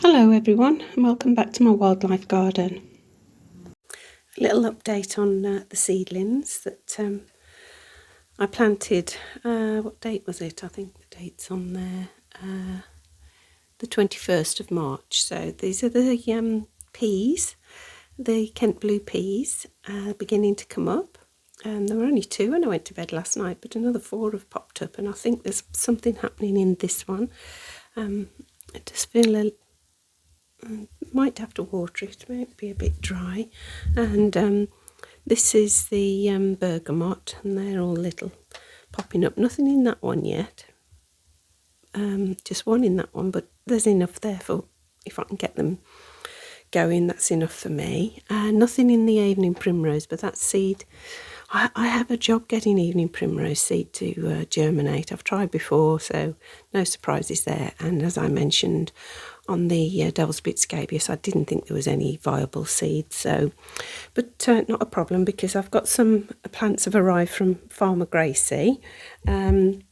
Hello everyone and welcome back to my wildlife garden. A little update on the seedlings that I planted, what date was it? I think the date's on there, the 21st of March. So these are the peas, the Kent blue peas, beginning to come up. There were only 2 when I went to bed last night, but another 4 have popped up, and I think there's something happening in this one. I just feel might have to water it, it might be a bit dry. And this is the bergamot, and they're all little popping up. Nothing in that one yet, just one in that one, but there's enough there for, if I can get them going, that's enough for me. Nothing in the evening primrose, but that seed, I have a job getting evening primrose seed to germinate. I've tried before, so no surprises there. And as I mentioned on the devil's bit scabious, I didn't think there was any viable seeds. So, but not a problem, because I've got some plants have arrived from Farmer Gracie, and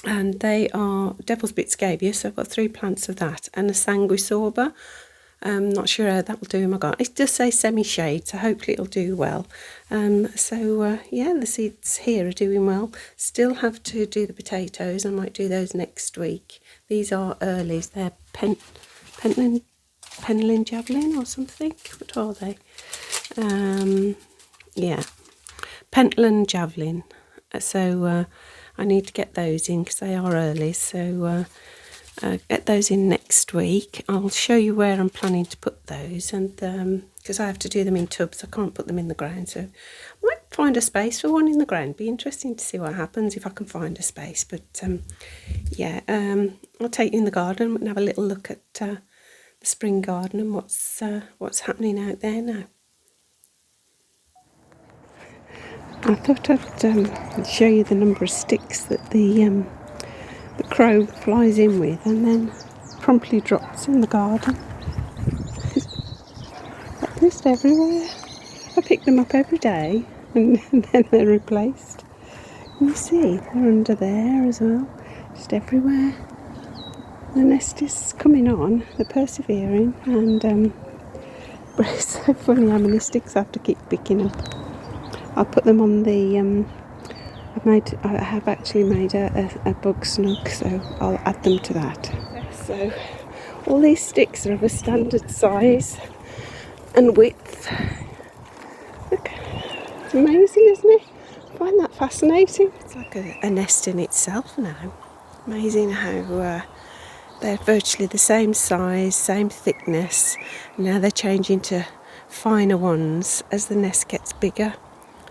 they are devil's bit scabious. So I've got 3 plants of that and a sanguisorba. Not sure how that will do in my garden. It does say semi-shade, so hopefully it'll do well. Yeah, the seeds here are doing well. Still have to do the potatoes. I might do those next week. These are earlies. They're Pentland Javelin or something. What are they? Yeah, Pentland Javelin. So I need to get those in because they are early. So get those in next week. I'll show you where I'm planning to put those, and because I have to do them in tubs, I can't put them in the ground, so I might find a space for one in the ground. Be interesting to see what happens if I can find a space. But yeah, I'll take you in the garden and have a little look at the spring garden and what's happening out there now. I thought I'd show you the number of sticks that the crow flies in with and then promptly drops in the garden. They're just everywhere. I pick them up every day and then they're replaced. You see, they're under there as well, just everywhere. The nest is coming on, they're persevering, and it's so funny how many sticks I have to keep picking up. I'll put them on the I have actually made a bug snug, so I'll add them to that. So all these sticks are of a standard size and width. Look, it's amazing, isn't it? I find that fascinating. It's like a nest in itself now. Amazing how they're virtually the same size, same thickness. Now they're changing to finer ones as the nest gets bigger.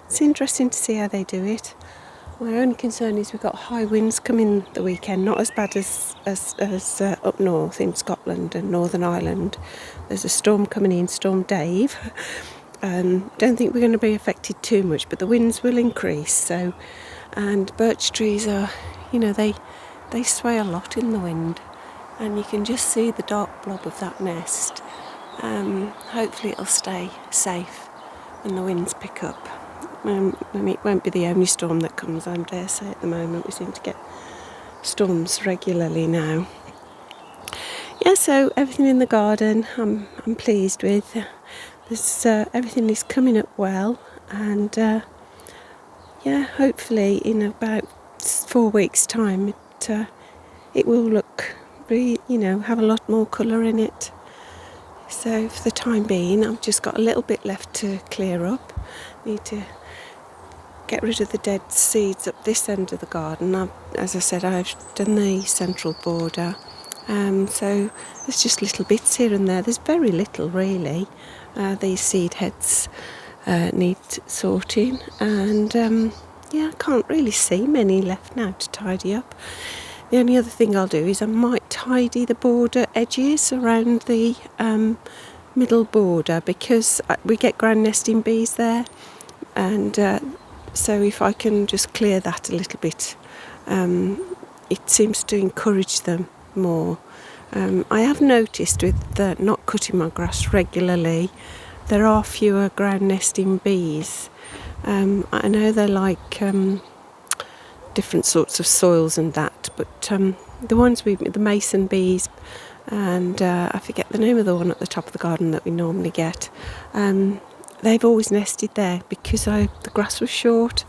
It's interesting to see how they do it. My only concern is we've got high winds coming the weekend, not as bad as up north in Scotland and Northern Ireland. There's a storm coming in, Storm Dave. Don't think we're going to be affected too much, but the winds will increase. So, and birch trees are, you know, they sway a lot in the wind, and you can just see the dark blob of that nest. Hopefully it'll stay safe when the winds pick up. And it won't be the only storm that comes, I dare say. At the moment we seem to get storms regularly now. Yeah, so everything in the garden I'm pleased with. There's everything is coming up well, and yeah, hopefully in about 4 weeks' time it will look really, you know, have a lot more colour in it. So for the time being, I've just got a little bit left to clear up. Need to get rid of the dead seeds up this end of the garden. As I said, I've done the central border, so there's just little bits here and there. There's very little really. These seed heads need sorting, and yeah, I can't really see many left now to tidy up. The only other thing I'll do is I might tidy the border edges around the middle border, because we get ground nesting bees there, and so if I can just clear that a little bit, it seems to encourage them more. I have noticed with not cutting my grass regularly, there are fewer ground nesting bees. I know they like different sorts of soils and that, but the ones the mason bees and I forget the name of the one at the top of the garden that we normally get. They've always nested there because the grass was short.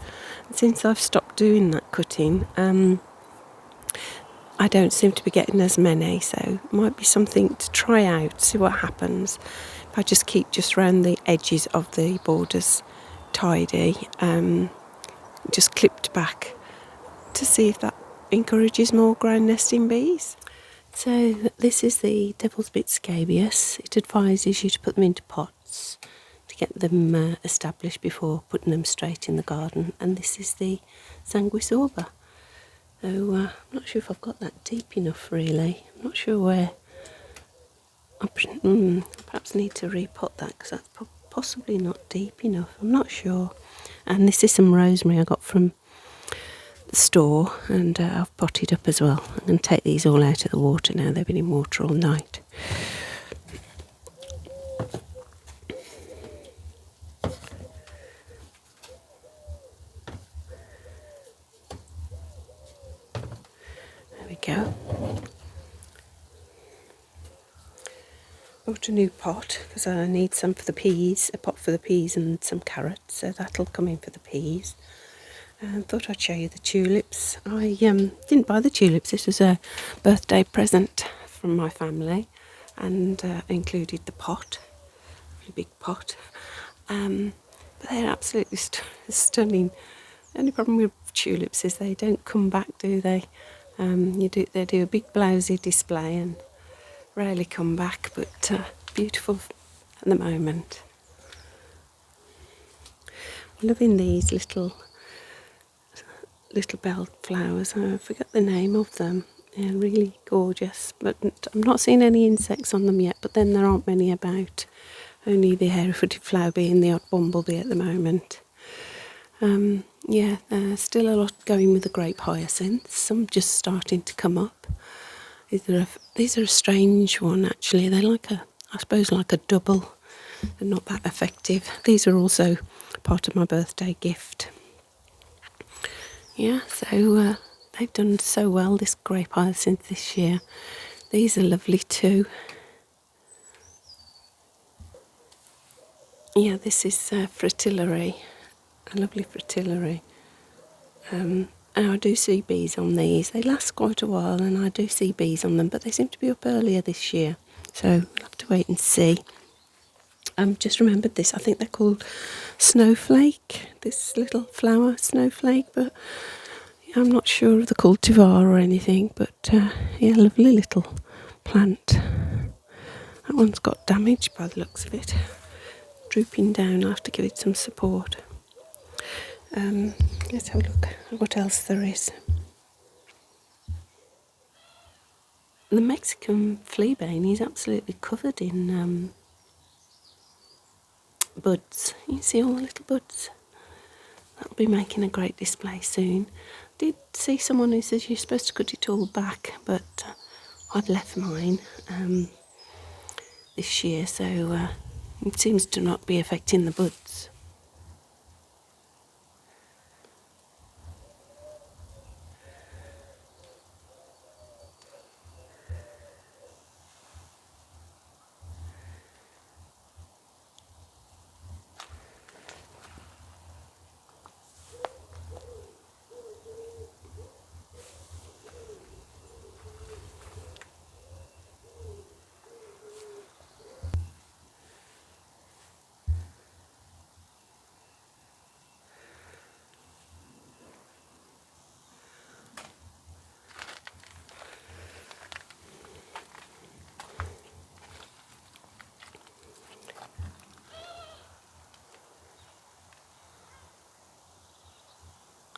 Since I've stopped doing that cutting, I don't seem to be getting as many, so it might be something to try out, see what happens. If I just keep just round the edges of the borders tidy, just clipped back, to see if that encourages more ground nesting bees. So this is the Devil's Bit scabious. It advises you to put them into pots to get them established before putting them straight in the garden. And this is the sanguisorba. So I'm not sure if I've got that deep enough really. I'm not sure where. I perhaps need to repot that because that's possibly not deep enough. I'm not sure. And this is some rosemary I got from the store, and I've potted up as well. I'm going to take these all out of the water now. They've been in water all night. There we go. Bought a new pot because I need some for the peas, a pot for the peas and some carrots, so that'll come in for the peas. And thought I'd show you the tulips. I didn't buy the tulips. This was a birthday present from my family, and included the pot, a big pot. But they're absolutely stunning. The only problem with tulips is they don't come back, do they? They do a big blousy display and rarely come back, but beautiful at the moment. I'm loving these little bell flowers. I forget the name of them. They're really gorgeous, but I'm not seeing any insects on them yet, but then there aren't many about. Only the hairy-footed flower bee and the odd bumblebee at the moment. There's still a lot going with the grape hyacinths. Some just starting to come up. These are a strange one actually. They're like a double. They're not that effective. These are also part of my birthday gift. Yeah, so they've done so well, this grape hyacinth this year. These are lovely too. Yeah, this is fritillary, a lovely fritillary. And I do see bees on these. They last quite a while and I do see bees on them, but they seem to be up earlier this year. So we'll have to wait and see. Just remembered this. I think they're called snowflake, this little flower snowflake, but I'm not sure of the cultivar or anything, but lovely little plant. That one's got damage by the looks of it. Drooping down, I'll have to give it some support. Let's have a look at what else there is. The Mexican fleabane is absolutely covered in buds. You see all the little buds? That'll be making a great display soon. Did see someone who says you're supposed to cut it all back, but I've left mine this year, so it seems to not be affecting the buds.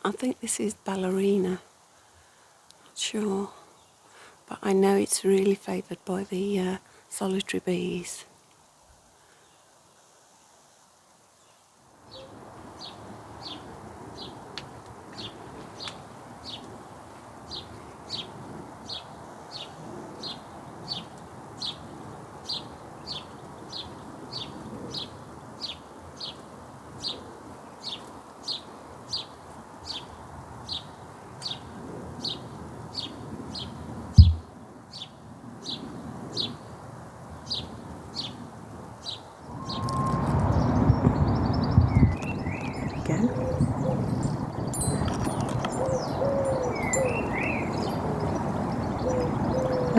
I think this is ballerina, not sure, but I know it's really favoured by the solitary bees.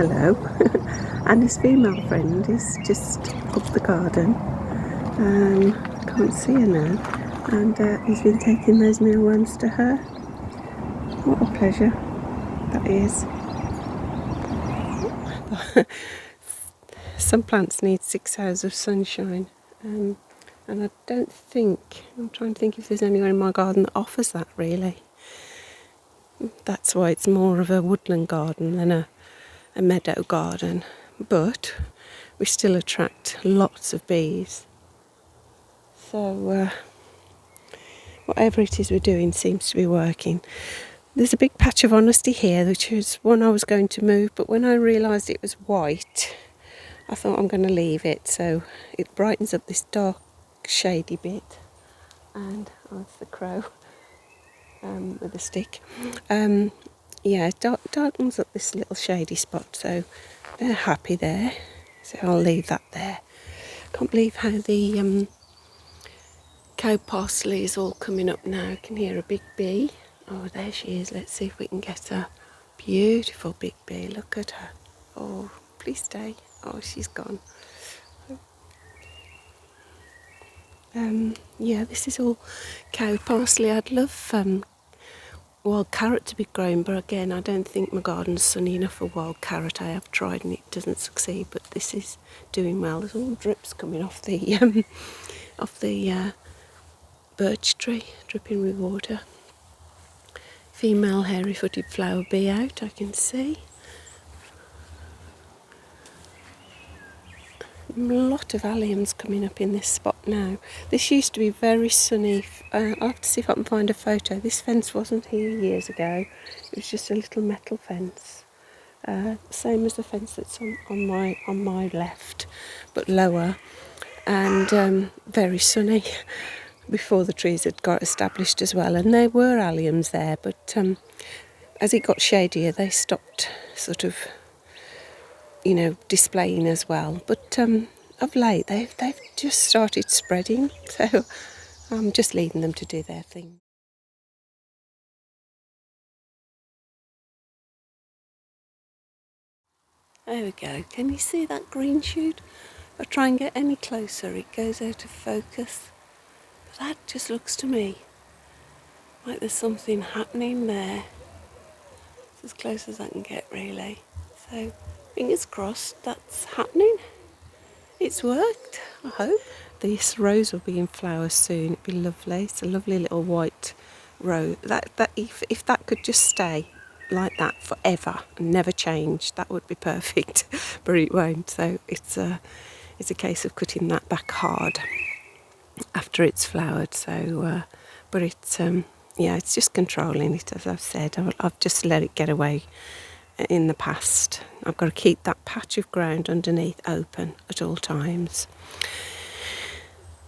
hello. And his female friend is just up the garden. Can't see her now. And he's been taking those mealworms to her. What a pleasure that is. Some plants need 6 hours of sunshine. And I don't think, I'm trying to think if there's anywhere in my garden that offers that really. That's why it's more of a woodland garden than a meadow garden. But we still attract lots of bees. So whatever it is we're doing seems to be working. There's a big patch of honesty here, which is one I was going to move, but when I realised it was white, I thought I'm going to leave it. So it brightens up this dark, shady bit. And that's the crow with a stick. Yeah, it darkens up this little shady spot, so they're happy there. So I'll leave that there. Can't believe how the cow parsley is all coming up now. I can hear a big bee. Oh, there she is. Let's see if we can get a beautiful big bee. Look at her. Oh, please stay. Oh, she's gone. Yeah, this is all cow parsley. I'd love wild carrot to be grown, but again, I don't think my garden's sunny enough for wild carrot. I have tried and it doesn't succeed, but this is doing well. There's all drips coming off the birch tree, dripping with water. Female hairy-footed flower bee out, I can see. A lot of alliums coming up in this spot now. This used to be very sunny. I'll have to see if I can find a photo. This fence wasn't here years ago. It was just a little metal fence. Same as the fence that's on my left, but lower. And very sunny before the trees had got established as well. And there were alliums there, but as it got shadier, they stopped sort of, displaying as well. But of late, they've just started spreading, so I'm just leaving them to do their thing. There we go. Can you see that green shoot? If I try and get any closer, it goes out of focus. But that just looks to me like there's something happening there. It's as close as I can get, really. So, fingers crossed that's happening. It's worked, I hope. This rose will be in flower soon. It'll be lovely. It's a lovely little white rose. That if that could just stay like that forever and never change, that would be perfect. But it won't. So it's a case of cutting that back hard after it's flowered. So, but it's it's just controlling it, as I've said. I've just let it get away in the past. I've got to keep that patch of ground underneath open at all times.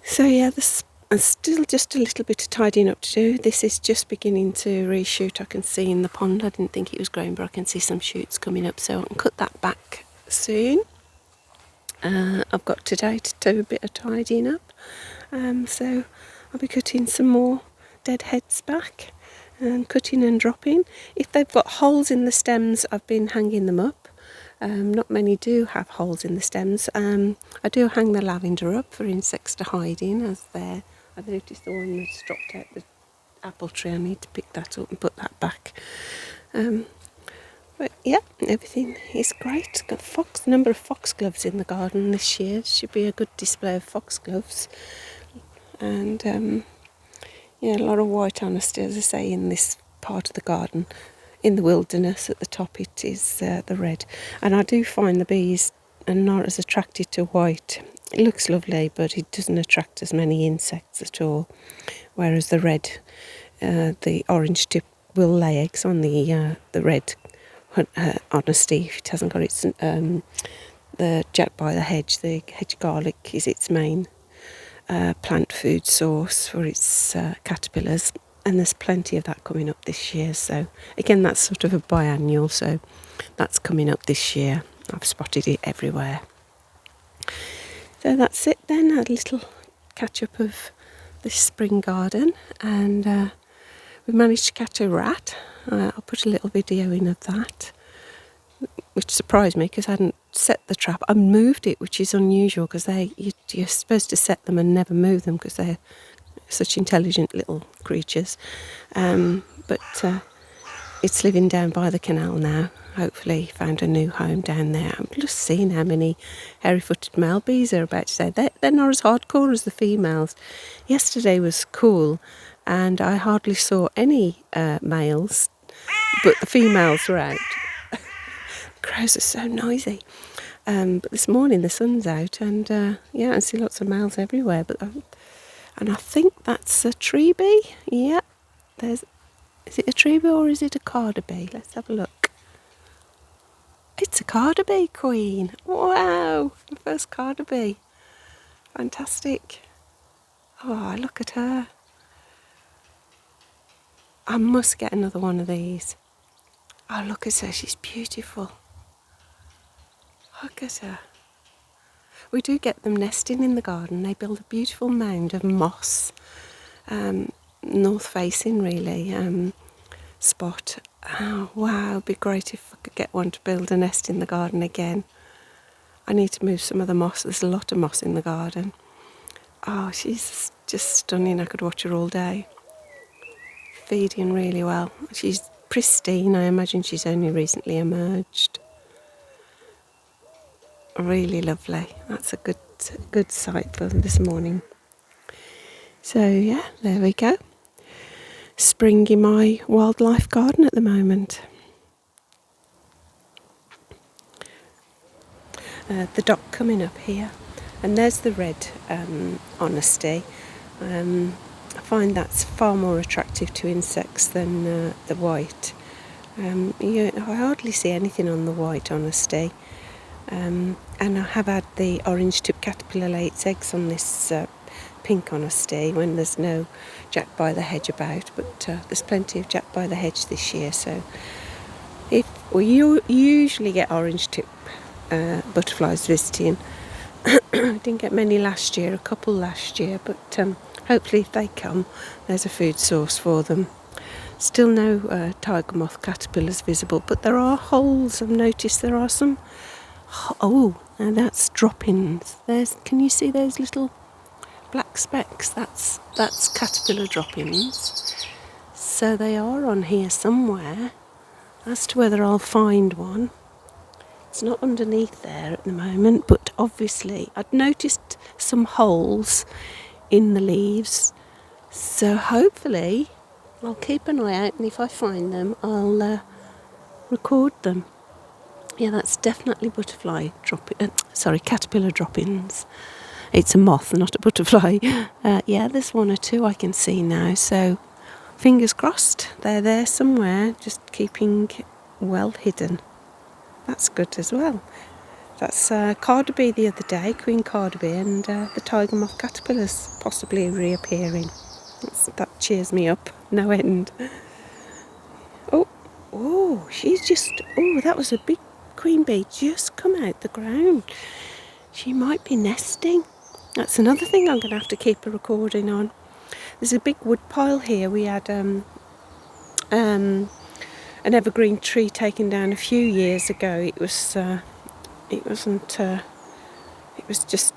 So yeah, there's still just a little bit of tidying up to do. This is just beginning to reshoot. I can see in the pond. I didn't think it was growing, but I can see some shoots coming up, so I can cut that back soon. I've got today to do a bit of tidying up, so I'll be cutting some more dead heads back and cutting and dropping. If they've got holes in the stems, I've been hanging them up. Not many do have holes in the stems. I do hang the lavender up for insects to hide in, as there. I noticed the one that's dropped out the apple tree. I need to pick that up and put that back. But yeah, everything is great. Got a number of foxgloves in the garden this year. Should be a good display of foxgloves. And a lot of white honesty, as I say, in this part of the garden. In the wilderness at the top, it is the red. And I do find the bees are not as attracted to white. It looks lovely, but it doesn't attract as many insects at all. Whereas the red, the orange tip will lay eggs on the red honesty. If it hasn't got its, the jack by the hedge garlic is its main plant food source for its caterpillars. And there's plenty of that coming up this year. So again, that's sort of a biannual, so that's coming up this year. I've spotted it everywhere. So that's it then, a little catch up of this spring garden. And we managed to catch a rat. I'll put a little video in of that. which surprised me because I hadn't set the trap. I moved it, which is unusual because you're supposed to set them and never move them because they're such intelligent little creatures. But it's living down by the canal now. Hopefully found a new home down there. I'm just seeing how many hairy-footed male bees are about today. They're not as hardcore as the females. Yesterday was cool and I hardly saw any males, but the females were out. Crows are so noisy. But this morning the sun's out and I see lots of males everywhere. And I think that's a tree bee. Yeah, is it a tree bee or is it a carder bee? Let's have a look. It's a carder bee queen. Wow, the first carder bee. Fantastic. Oh, look at her. I must get another one of these. Oh, look at her, she's beautiful. Look at her. We do get them nesting in the garden. They build a beautiful mound of moss, north facing really, spot. Oh, wow, it'd be great if I could get one to build a nest in the garden again. I need to move some of the moss. There's a lot of moss in the garden. Oh, she's just stunning. I could watch her all day. Feeding really well. She's pristine. I imagine she's only recently emerged. Really lovely. That's a good sight for this morning. So yeah, there we go. Spring in my wildlife garden at the moment. The dock coming up here, and there's the red honesty. I find that's far more attractive to insects than the white. I hardly see anything on the white honesty. And I have had the orange tip caterpillar lay its eggs on this pink honesty when there's no jack by the hedge about, but there's plenty of jack by the hedge this year. So you usually get orange tip butterflies visiting. Didn't get many last year, a couple last year, but hopefully if they come, there's a food source for them. Still no tiger moth caterpillars visible, but there are holes. I've noticed there are some. Oh, now that's droppings. Can you see those little black specks? That's caterpillar droppings. So they are on here somewhere. As to whether I'll find one, it's not underneath there at the moment, but obviously I'd noticed some holes in the leaves. So hopefully I'll keep an eye out, and if I find them, I'll record them. Yeah, that's definitely caterpillar droppings. It's a moth, not a butterfly. Yeah, there's one or two I can see now, so fingers crossed. They're there somewhere, just keeping well hidden. That's good as well. That's carder bee the other day, queen carder bee, and the tiger moth caterpillars possibly reappearing. That cheers me up, no end. Oh, that was a big queen bee just come out the ground. She might be nesting. That's another thing I'm going to have to keep a recording on. There's a big wood pile here. We had an evergreen tree taken down a few years ago. It was just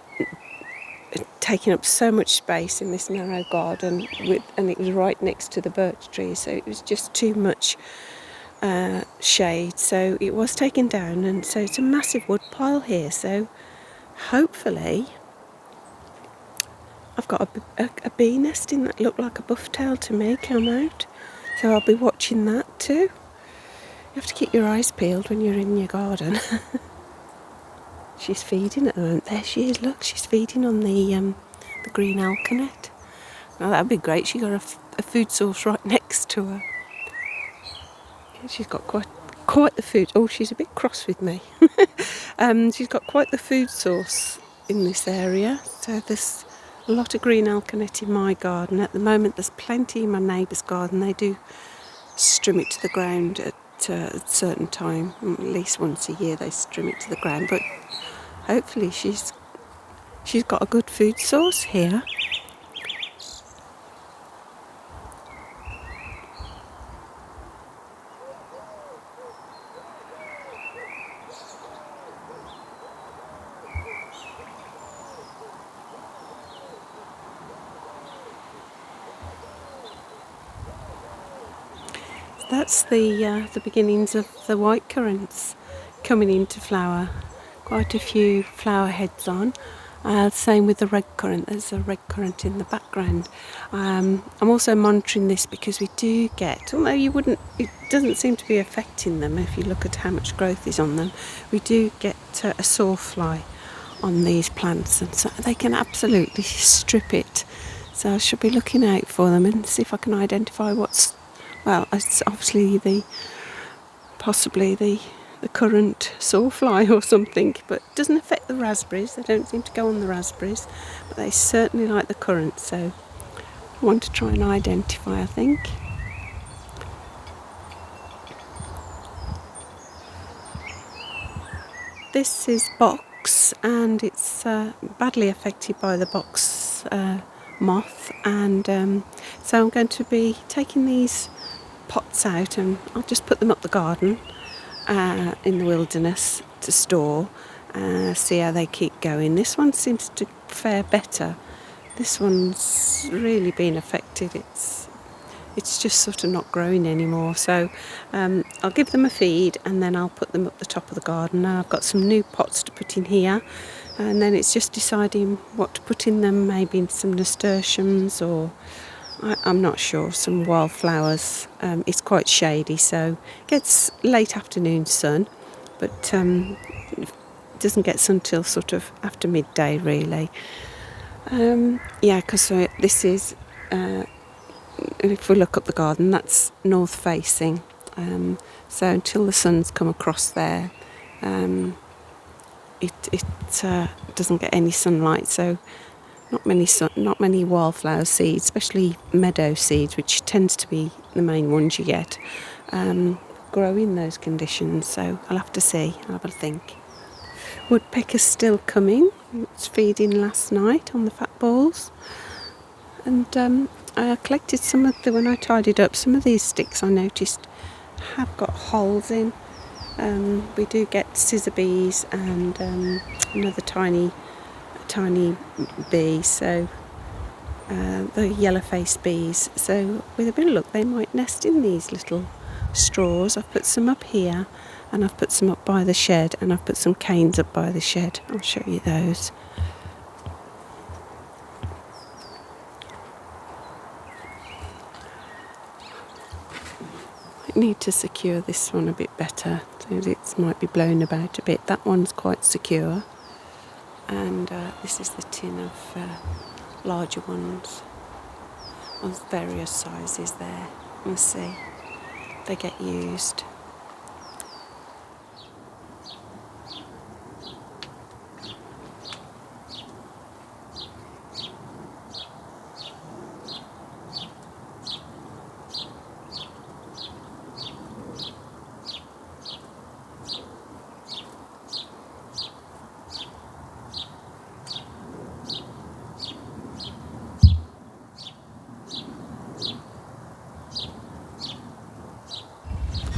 taking up so much space in this narrow garden, and it was right next to the birch tree, so it was just too much shade, so it was taken down, and so it's a massive wood pile here. So hopefully I've got a bee nesting that looked like a buff-tail to me come out, so I'll be watching that too. You have to keep your eyes peeled when you're in your garden. She's feeding at the moment. There she is, look, she's feeding on the green alkanet. Now that'd be great. She got a food source right next to her. She's got quite the food. Oh, she's a bit cross with me. She's got quite the food source in this area. So there's a lot of green alkanet in my garden. At the moment there's plenty in my neighbour's garden. They do strim it to the ground at a certain time. At least once a year they strim it to the ground. But hopefully she's got a good food source here. That's the beginnings of the white currants coming into flower. Quite a few flower heads on. Same with the red currant. There's a red currant in the background. I'm also monitoring this because we do get, although it doesn't seem to be affecting them if you look at how much growth is on them, we do get a sawfly on these plants, and so they can absolutely strip it. So I should be looking out for them and see if I can identify it's obviously possibly the currant sawfly or something, but it doesn't affect the raspberries. They don't seem to go on the raspberries, but they certainly like the currant, so I want to try and identify, I think. This is box, and it's badly affected by the box moth, and so I'm going to be taking these pots out and I'll just put them up the garden in the wilderness to store, see how they keep going. This one seems to fare better. This one's really been affected. It's just sort of not growing anymore, so I'll give them a feed and then I'll put them up the top of the garden. Now I've got some new pots to put in here, and then it's just deciding what to put in them, maybe some nasturtiums or I'm not sure, some wildflowers. It's quite shady, so it gets late afternoon sun, but it doesn't get sun till sort of after midday really. Because this is, if we look up the garden, that's north facing, so until the sun's come across there, it doesn't get any sunlight, so not many wildflower seeds, especially meadow seeds, which tends to be the main ones you get, grow in those conditions. So I'll have to see, I'll have a think. Woodpecker's still coming. It's feeding last night on the fat balls, and I collected when I tidied up, some of these sticks I noticed have got holes in. We do get scissor bees and another tiny bee, so the yellow-faced bees. So with a bit of luck they might nest in these little straws. I've put some up here and I've put some up by the shed, and I've put some canes up by the shed. I'll show you those. I need to secure this one a bit better, so it might be blown about a bit. That one's quite secure, and this is the tin of larger ones of various sizes there. We'll see if they get used.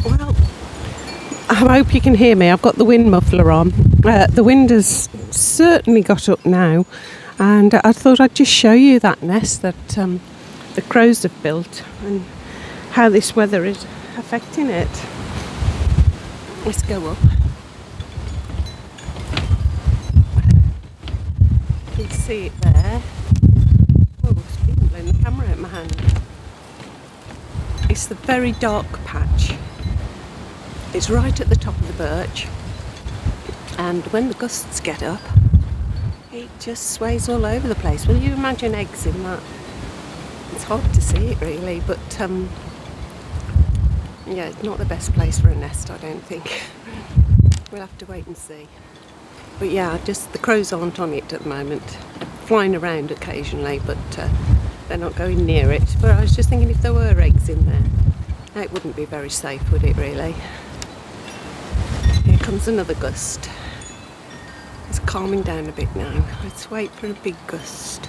Well, I hope you can hear me. I've got the wind muffler on. The wind has certainly got up now, and I thought I'd just show you that nest that the crows have built and how this weather is affecting it. Let's go up. You can see it there. Oh, it's been blowing the camera out of my hand. It's the very dark patch. It's right at the top of the birch, and when the gusts get up, it just sways all over the place. Well, you imagine eggs in that. It's hard to see it really, but it's not the best place for a nest, I don't think. We'll have to wait and see. But yeah, just the crows aren't on it at the moment. They're flying around occasionally, but they're not going near it. But I was just thinking, if there were eggs in there, it wouldn't be very safe, would it really? Here comes another gust. It's calming down a bit now. Let's wait for a big gust.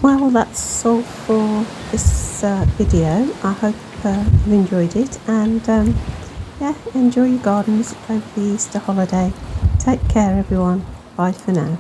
Well, that's all for this video. I hope you enjoyed it, and yeah, enjoy your gardens over the Easter holiday. Take care, everyone. Bye for now.